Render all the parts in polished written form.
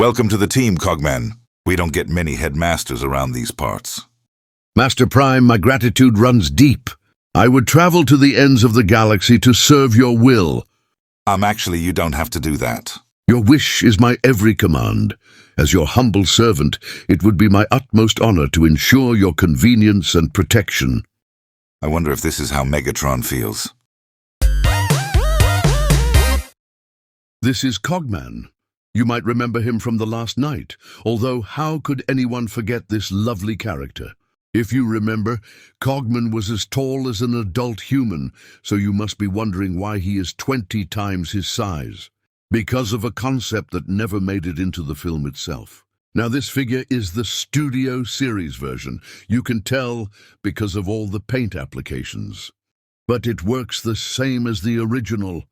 Welcome to the team, COGMAN. We don't get many headmasters around these parts. Master Prime, my gratitude runs deep. I would travel to the ends of the galaxy to serve your will. Actually, you don't have to do that. Your wish is my every command. As your humble servant, it would be my utmost honor to ensure your convenience and protection. I wonder if this is how Megatron feels. This is COGMAN. You might remember him from the last night, although how could anyone forget this lovely character? If you remember, COGMAN was as tall as an adult human, so you must be wondering why he is 20 times his size. Because of a concept that never made it into the film itself. Now this figure is the Studio Series version. You can tell because of all the paint applications. But it works the same as the original.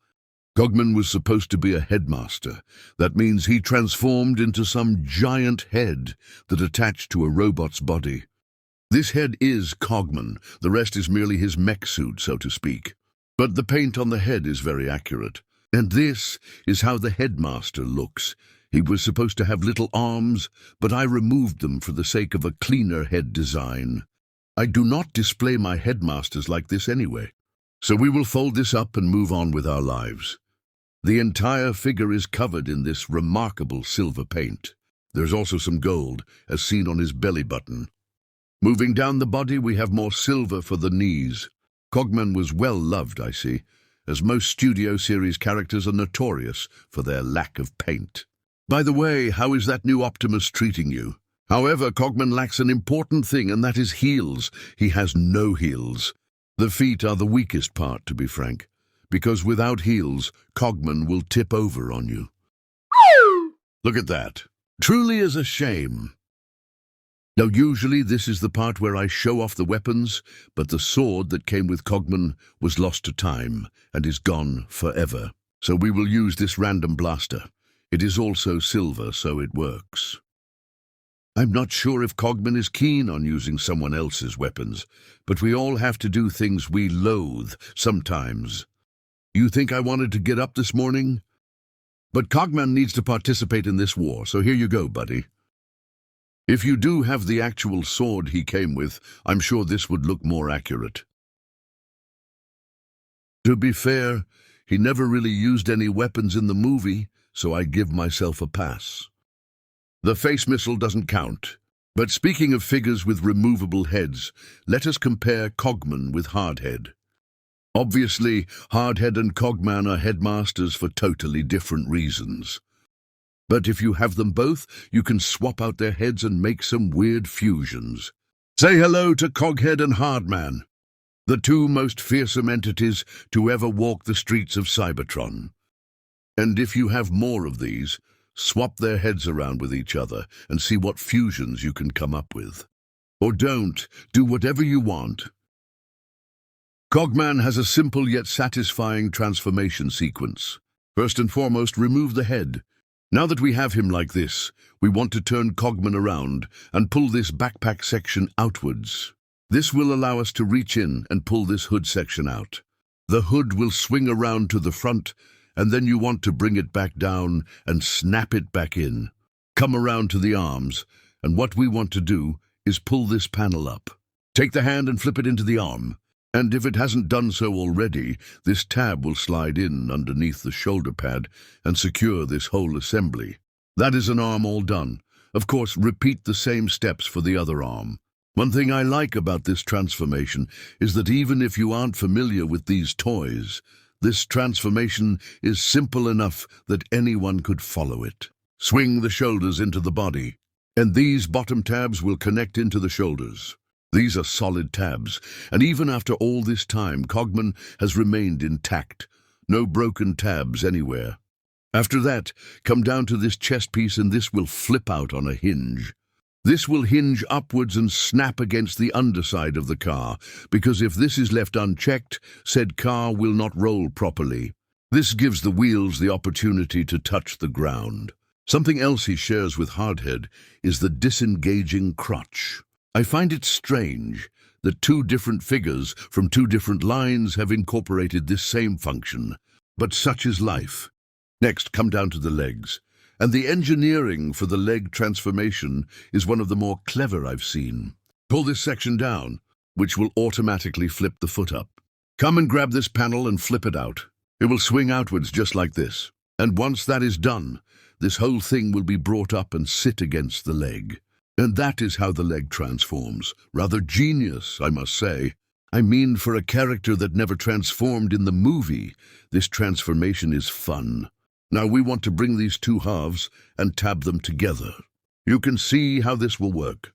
COGMAN was supposed to be a headmaster. That means he transformed into some giant head that attached to a robot's body. This head is COGMAN. The rest is merely his mech suit, so to speak. But the paint on the head is very accurate. And this is how the headmaster looks. He was supposed to have little arms, but I removed them for the sake of a cleaner head design. I do not display my headmasters like this anyway. So we will fold this up and move on with our lives. The entire figure is covered in this remarkable silver paint. There's also some gold, as seen on his belly button. Moving down the body, we have more silver for the knees. COGMAN was well loved, I see, as most Studio Series characters are notorious for their lack of paint. By the way, how is that new Optimus treating you? However, COGMAN lacks an important thing, and that is heels. He has no heels. The feet are the weakest part, to be frank, because without heels, COGMAN will tip over on you. Look at that. Truly is a shame. Now, usually this is the part where I show off the weapons, but the sword that came with COGMAN was lost to time and is gone forever. So we will use this random blaster. It is also silver, so it works. I'm not sure if COGMAN is keen on using someone else's weapons, but we all have to do things we loathe sometimes. You think I wanted to get up this morning? But COGMAN needs to participate in this war, so here you go, buddy. If you do have the actual sword he came with, I'm sure this would look more accurate. To be fair, he never really used any weapons in the movie, so I give myself a pass. The face missile doesn't count. But speaking of figures with removable heads, let us compare COGMAN with Hardhead. Obviously, Hardhead and COGMAN are headmasters for totally different reasons. But if you have them both, you can swap out their heads and make some weird fusions. Say hello to Coghead and Hardman, the two most fearsome entities to ever walk the streets of Cybertron. And if you have more of these, swap their heads around with each other and see what fusions you can come up with. Or don't, do whatever you want. COGMAN has a simple yet satisfying transformation sequence. First and foremost, remove the head. Now that we have him like this, we want to turn COGMAN around and pull this backpack section outwards. This will allow us to reach in and pull this hood section out. The hood will swing around to the front, and then you want to bring it back down and snap it back in. Come around to the arms, and what we want to do is pull this panel up. Take the hand and flip it into the arm. And if it hasn't done so already, this tab will slide in underneath the shoulder pad and secure this whole assembly. That is an arm all done. Of course, repeat the same steps for the other arm. One thing I like about this transformation is that even if you aren't familiar with these toys, this transformation is simple enough that anyone could follow it. Swing the shoulders into the body, and these bottom tabs will connect into the shoulders. These are solid tabs, and even after all this time, COGMAN has remained intact. No broken tabs anywhere. After that, come down to this chest piece, and this will flip out on a hinge. This will hinge upwards and snap against the underside of the car, because if this is left unchecked, said car will not roll properly. This gives the wheels the opportunity to touch the ground. Something else he shares with Hardhead is the disengaging crotch. I find it strange that two different figures from two different lines have incorporated this same function, but such is life. Next, come down to the legs, And the engineering for the leg transformation is one of the more clever I've seen. Pull this section down, which will automatically flip the foot up. Come and grab this panel and flip it out. It will swing outwards just like this. And once that is done, this whole thing will be brought up and sit against the leg. And that is how the leg transforms. Rather genius, I must say. I mean, for a character that never transformed in the movie, this transformation is fun. Now we want to bring these two halves and tab them together. You can see how this will work.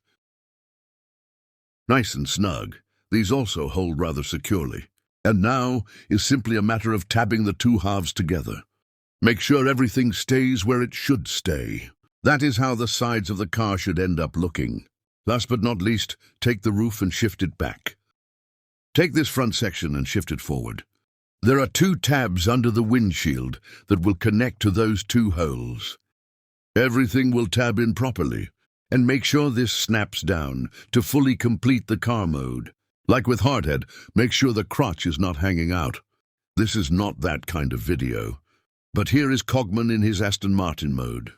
Nice and snug. These also hold rather securely. And now is simply a matter of tabbing the two halves together. Make sure everything stays where it should stay. That is how the sides of the car should end up looking. Last but not least, take the roof and shift it back. Take this front section and shift it forward. There are two tabs under the windshield that will connect to those two holes. Everything will tab in properly, and make sure this snaps down to fully complete the car mode. Like with Hardhead, make sure the crotch is not hanging out. This is not that kind of video. But here is COGMAN in his Aston Martin mode.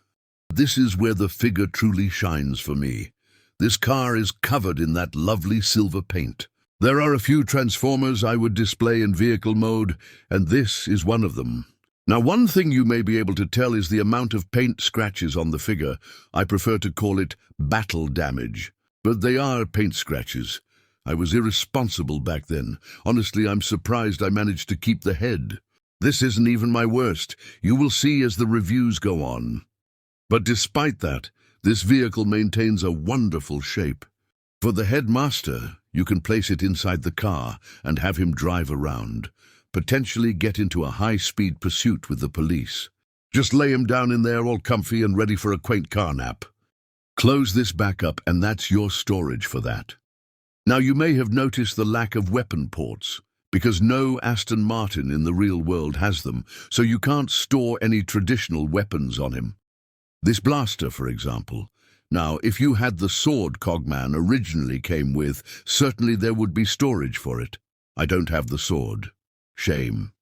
This is where the figure truly shines for me. This car is covered in that lovely silver paint. There are a few transformers I would display in vehicle mode, and this is one of them. Now, one thing you may be able to tell is the amount of paint scratches on the figure. I prefer to call it battle damage. But they are paint scratches. I was irresponsible back then. Honestly, I'm surprised I managed to keep the head. This isn't even my worst. You will see as the reviews go on. But despite that, this vehicle maintains a wonderful shape. For the headmaster, you can place it inside the car and have him drive around, potentially get into a high-speed pursuit with the police. Just lay him down in there all comfy and ready for a quaint car nap. Close this back up and that's your storage for that. Now you may have noticed the lack of weapon ports, because no Aston Martin in the real world has them, so you can't store any traditional weapons on him. This blaster, for example. Now, if you had the sword COGMAN originally came with, certainly there would be storage for it. I don't have the sword. Shame.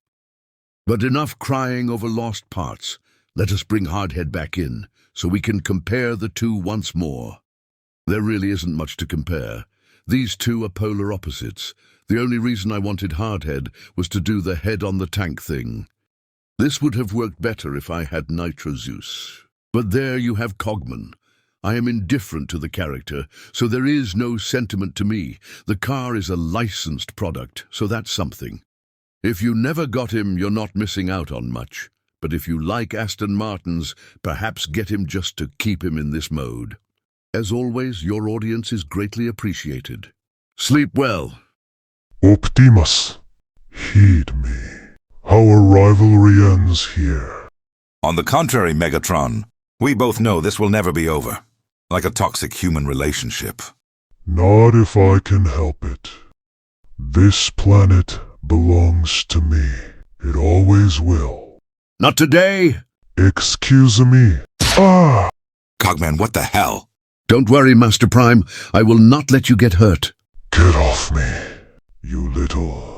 But enough crying over lost parts. Let us bring Hardhead back in, so we can compare the two once more. There really isn't much to compare. These two are polar opposites. The only reason I wanted Hardhead was to do the head on the tank thing. This would have worked better if I had Nitro Zeus. But there you have COGMAN. I am indifferent to the character, so there is no sentiment to me. The car is a licensed product, so that's something. If you never got him, you're not missing out on much. But if you like Aston Martins, perhaps get him just to keep him in this mode. As always, your audience is greatly appreciated. Sleep well. Optimus, heed me. Our rivalry ends here. On the contrary, Megatron, we both know this will never be over. Like a toxic human relationship. Not if I can help it. This planet belongs to me. It always will. Not today. Excuse me. Ah! COGMAN, what the hell? Don't worry, Master Prime. I will not let you get hurt. Get off me, you little...